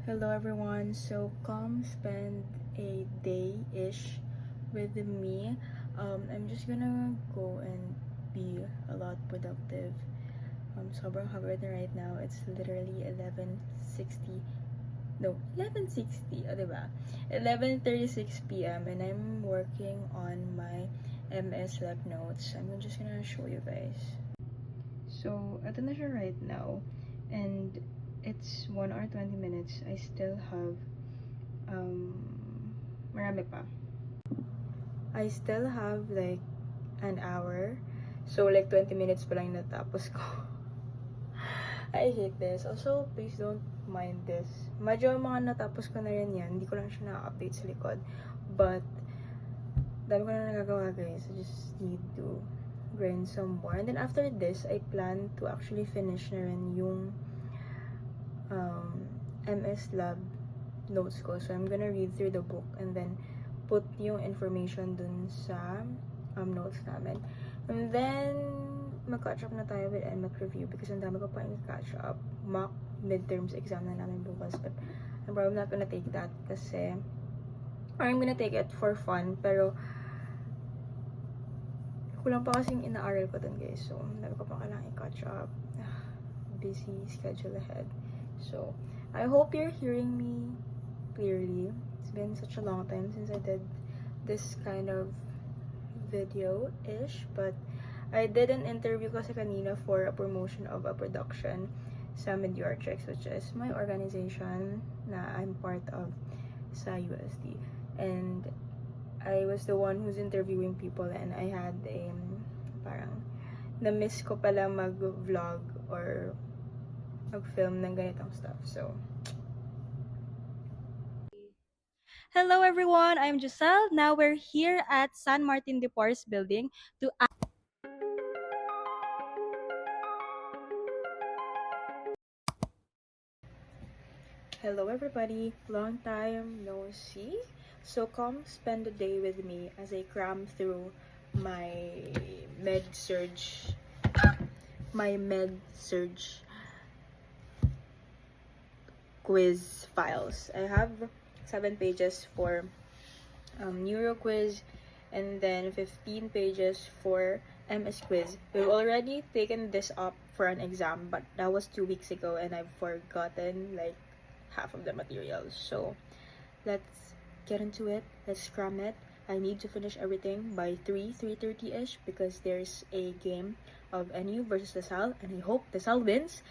Hello everyone. So come spend a day-ish with me. I'm just gonna go and be a lot productive. Sobrang hagod na right now. It's literally 11:60. No, 11:60. Diba? 11:36 p.m. and I'm working on my MS Lab notes. I'm just gonna show you guys. So, ito na siya right now. And it's 1 hour 20 minutes. I still have marami pa. I still have like an hour. So like 20 minutes pa lang natapos ko. I hate this. Also, please don't mind this. Medyo mga natapos ko na rin yan. Hindi ko lang siya na-update sa likod. But, dami ko na nagagawa guys. I just need to grind some more. And then after this, I plan to actually finish na rin yung MS Lab notes ko. So, I'm gonna read through the book and then put yung information dun sa notes namin. And then, mag-catch up na tayo with NMAC review because ang dami ko pa yung catch up. Mock midterms exam na namin bukas. But, I'm probably not gonna take that kasi or I'm gonna take it for fun. Pero, kulang pa kasing inaaral ko dun guys. So, ang dami ko pa kailangan i-catch up. Busy schedule ahead. So, I hope you're hearing me clearly. It's been such a long time since I did this kind of video-ish, but I did an interview kasi kanina for a promotion of a production sa Mediatrix, which is my organization na I'm part of sa USD. And I was the one who's interviewing people and I had a parang na-miss ko pala mag-vlog or mag-film ng ganitong stuff. So, Hello everyone, I'm Giselle. Now we're here at San Martin de Porres building to hello everybody, long time no see. So come spend the day with me as I cram through my med-surg quiz files. I have 7 pages for neuro quiz and then 15 pages for MS quiz. We've already taken this up for an exam, but that was 2 weeks ago and I've forgotten like half of the materials. So let's get into it. Let's cram it. I need to finish everything by 3:30ish because there's a game of NU versus LaSalle and I hope LaSalle wins.